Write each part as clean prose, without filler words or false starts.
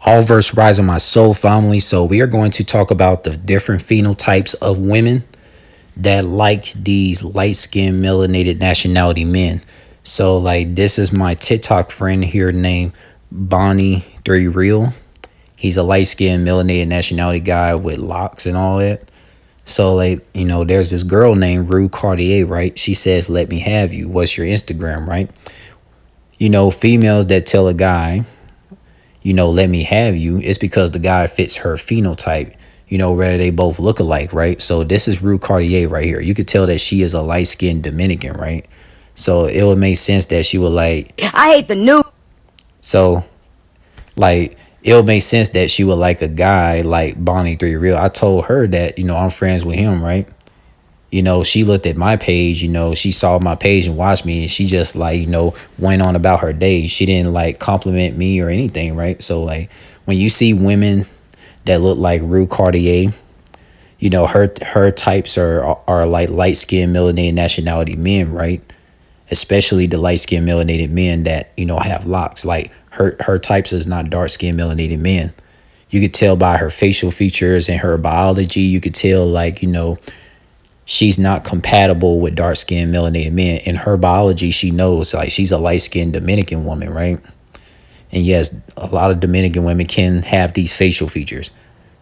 All verse rising my soul family. So we are going to talk about the different phenotypes of women that like these light skinned melanated nationality men. So like this is my TikTok friend here named Bonnie 3 Real. He's a light skinned melanated nationality guy with locks and all that. So like, there's this girl named Rue Cartier, right? She says, "Let me have you. What's your Instagram?" Right? Females that tell a guy, "Let me have you," it's because the guy fits her phenotype, whether they both look alike, right? So this is Rue Cartier right here. You could tell that she is a light-skinned Dominican, right? So it would make sense that she would like, I hate the news. so like, it would make sense that she would like a guy like Bonnie 3 Real. I told her that, I'm friends with him, right? She looked at my page, she saw my page and watched me, and she just like, went on about her day. She didn't like compliment me or anything, right? So like when you see women that look like Rue Cartier, her types are like light skinned melanated nationality men, right? Especially the light skinned melanated men that, have locks. Like her types is not dark skinned melanated men. You could tell by her facial features and her biology. You could tell like, she's not compatible with dark skinned melanated men. In her biology, she knows like she's a light skinned Dominican woman, right? And yes, a lot of Dominican women can have these facial features.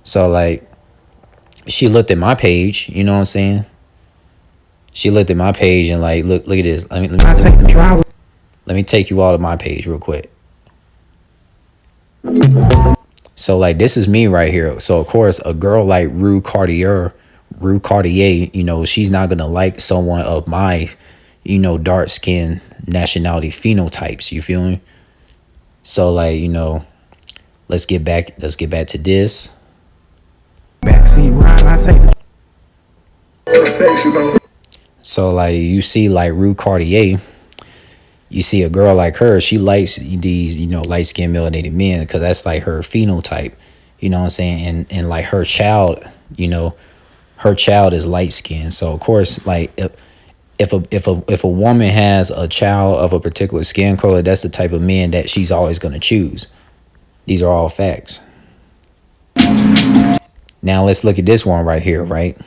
So like she looked at my page, you know what I'm saying? She looked at my page and like look at this. Let me take you all to my page real quick. So like this is me right here. So of course a girl like Rue Cartier, she's not gonna like someone of my, dark skin nationality phenotypes. You feel me? So like, let's get back to this. Backseat ride, I take So like you see like Rue Cartier, you see a girl like her, she likes these, light skinned melanated men because that's like her phenotype. You know what I'm saying? And like her child, her child is light skinned. So of course, like if a woman has a child of a particular skin color, that's the type of men that she's always gonna choose. These are all facts. Now let's look at this one right here, right?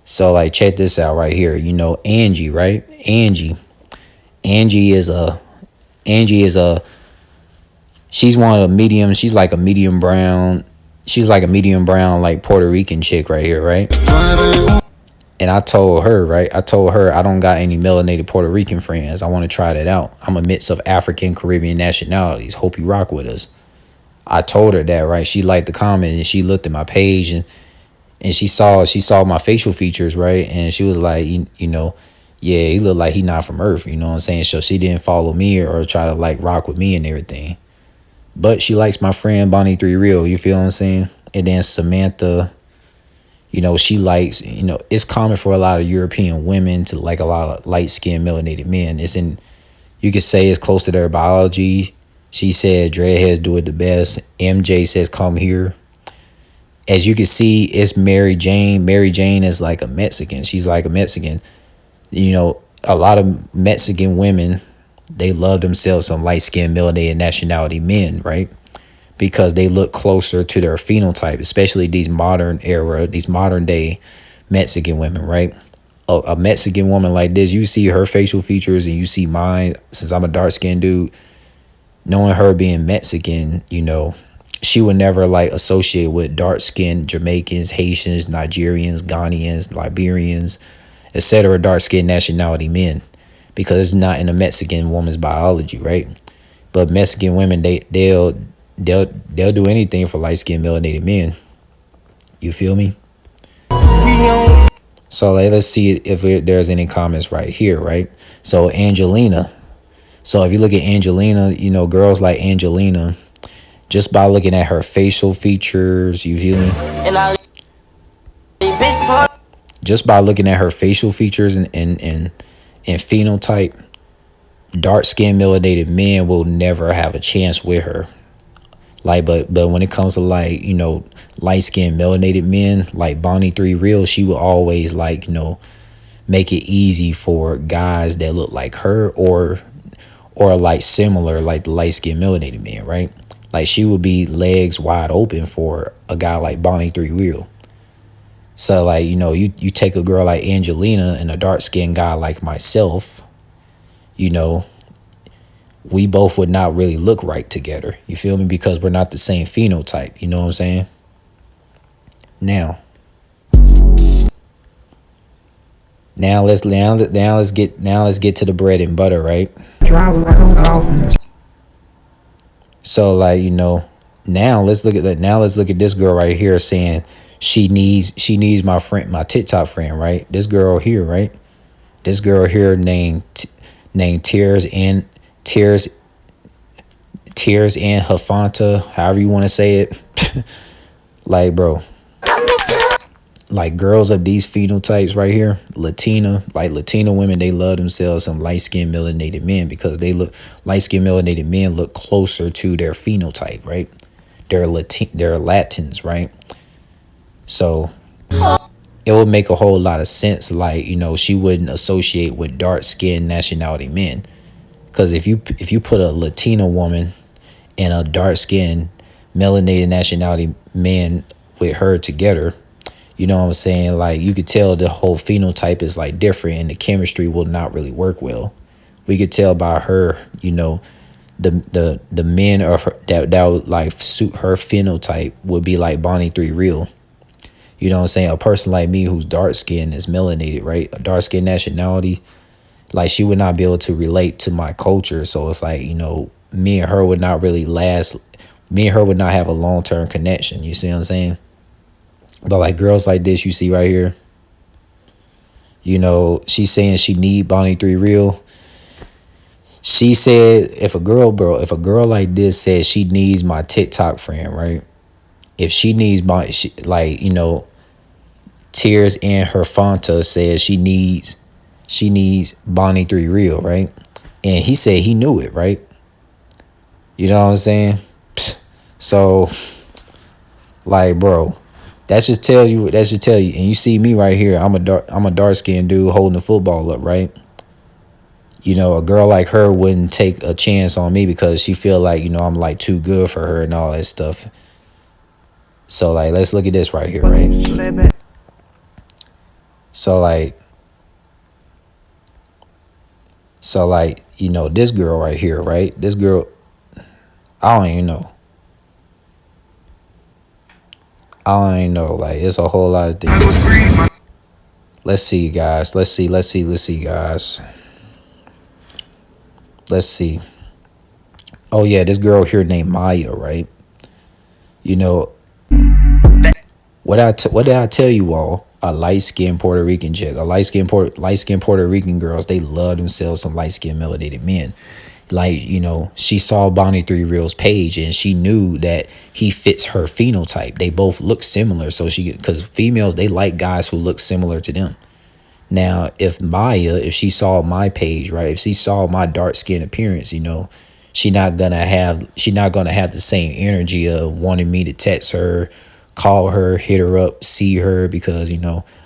So like check this out right here. Angie, right? Angie is a she's one of the medium, she's like a medium brown. She's like a medium brown like Puerto Rican chick right here, right? And I told her, right? I don't got any melanated Puerto Rican friends. I want to try that out. I'm a mix of African, Caribbean nationalities. Hope you rock with us. I told her that, right? She liked the comment and she looked at my page and she saw my facial features, right? And she was like, yeah, he looked like he not from Earth, you know what I'm saying? So she didn't follow me or try to like rock with me and everything. But she likes my friend Bonnie 3 Real, you feel what I'm saying? And then Samantha, she likes, it's common for a lot of European women to like a lot of light skinned melanated men. You could say it's close to their biology. She said dreadheads do it the best. MJ says come here. As you can see, it's Mary Jane. Mary Jane is like a Mexican. She's like a Mexican. A lot of Mexican women, they love themselves some light skinned melanated nationality men, right? Because they look closer to their phenotype, especially these modern day Mexican women, right? A Mexican woman like this, you see her facial features and you see mine, since I'm a dark skinned dude, knowing her being Mexican, she would never like associate with dark skinned Jamaicans, Haitians, Nigerians, Ghanaians, Liberians, etc. dark skinned nationality men, because it's not in a Mexican woman's biology, right? But Mexican women, they'll do anything for light skinned melanated men. You feel me? So let's see if there's any comments right here, right? So Angelina. So if you look at Angelina, girls like Angelina, just by looking at her facial features, you feel me? Just by looking at her facial features and phenotype, dark skinned melanated men will never have a chance with her. Like, but when it comes to like, light skinned melanated men, like Bonnie 3 Real, she will always like, make it easy for guys that look like her or like similar, like the light skinned melanated men, right? Like she would be legs wide open for a guy like Bonnie Three Real. So like, you take a girl like Angelina and a dark skinned guy like myself, you know, we both would not really look right together. You feel me? Because we're not the same phenotype. You know what I'm saying? Now let's get to the bread and butter, right? So like, now let's look at this girl right here saying she needs my TikTok friend, right? This girl here, right? This girl here named Tears and Hafanta, however you want to say it. Like, bro, like girls of these phenotypes right here, Latina women, they love themselves some light-skinned melanated men because light-skinned melanated men look closer to their phenotype, right? They're Latins, right? So it would make a whole lot of sense, like, she wouldn't associate with dark-skinned nationality men. Because if you put a Latina woman and a dark-skinned melanated nationality man with her together, you know what I'm saying? Like, you could tell the whole phenotype is like different and the chemistry will not really work well. We could tell by her, the men that would like suit her phenotype would be like Bonnie Three Real. You know what I'm saying? A person like me who's dark skinned is melanated, right? A dark skinned nationality, like she would not be able to relate to my culture. So it's like, me and her would not really last. Me and her would not have a long-term connection. You see what I'm saying? But like girls like this you see right here, she's saying she need Bonnie Three Real. She said if a girl like this says she needs my TikTok friend, right? If she needs Tears and her Fanta says she needs Bonnie Three Real, right? And he said he knew it, right? You know what I'm saying? So, like, bro, that should tell you. And you see me right here. I'm a dark skinned dude holding the football up, right? A girl like her wouldn't take a chance on me because she feel like, I'm like too good for her and all that stuff. So like, let's look at this right here, right? So like, this girl right here, right? This girl, I don't even know. Like, it's a whole lot of things. Let's see, guys. Let's see, guys. Let's see. Oh yeah, this girl here named Maya, right? What did I tell you all? A light-skinned Puerto Rican chick, light-skinned Puerto Rican girls, they love themselves some light-skinned melanated men. Like, she saw Bonnie Three Real's page and she knew that he fits her phenotype. They both look similar. So because females, they like guys who look similar to them. Now, if she saw my page, right, if she saw my dark skin appearance, she not gonna have the same energy of wanting me to text her, call her, hit her up, see her, because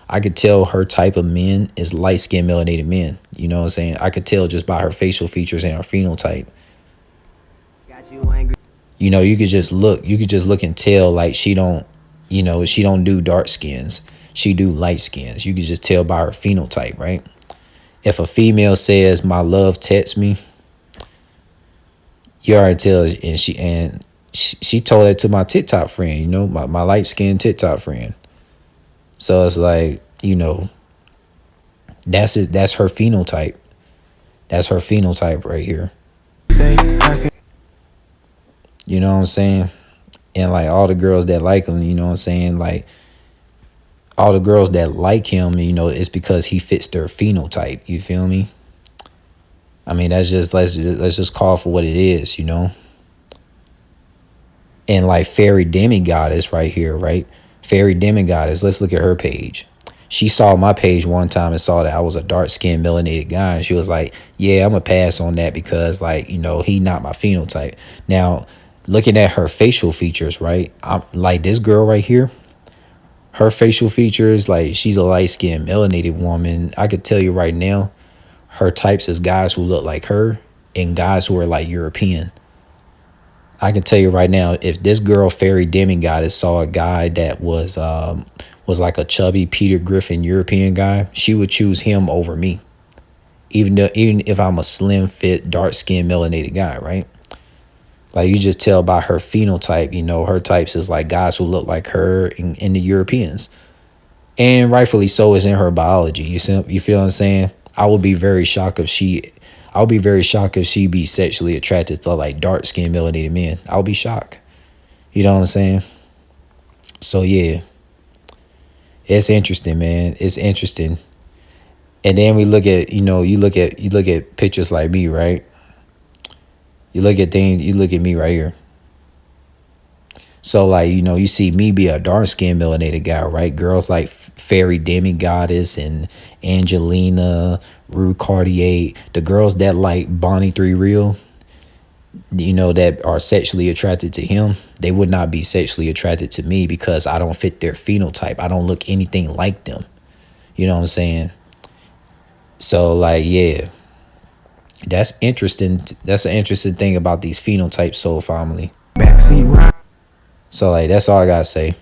I could tell her type of men is light-skinned melanated men. You know what I'm saying? I could tell just by her facial features and her phenotype. You could just look and tell, like, she don't do dark skins. She do light skins. You could just tell by her phenotype, right? If a female says my love text me, you already tell, and she told that to my TikTok friend, my light-skinned TikTok friend. So it's like, that's it. That's her phenotype. That's her phenotype right here. You know what I'm saying? And like all the girls that like him, you know what I'm saying? Like all the girls that like him, it's because he fits their phenotype. You feel me? I mean, let's just call for what it is, And like Fairy Demigoddess right here, right? Fairy Demigoddess, let's look at her page. She saw my page one time and saw that I was a dark-skinned melanated guy. And she was like, yeah, I'm going to pass on that because, like, he not my phenotype. Now, looking at her facial features, right? I'm like this girl right here. Her facial features, like, she's a light-skinned melanated woman. I could tell you right now, her types is guys who look like her and guys who are, like, European. I can tell you right now, if this girl fairy demigoddess saw a guy that was like a chubby Peter Griffin European guy, she would choose him over me. Even if I'm a slim fit, dark skinned melanated guy, right? Like you just tell by her phenotype, you know, her types is like guys who look like her and the Europeans. And rightfully so is in her biology. You feel what I'm saying? I would be very shocked if she be sexually attracted to like dark skinned melanated men. I would be shocked. You know what I'm saying? So yeah. It's interesting, man. It's interesting. And then we look at, you look at pictures like me, right? You look at me right here. So like, you see me be a dark skinned melanated guy, right? Girls like Fairy Demigoddess and Angelina, Rue Cartier, the girls that like Bonnie 3 Real, that are sexually attracted to him, they would not be sexually attracted to me because I don't fit their phenotype. I don't look anything like them. You know what I'm saying? So like, yeah, that's interesting. That's an interesting thing about these phenotypes, soul family. Backseat ride. So like, that's all I gotta say.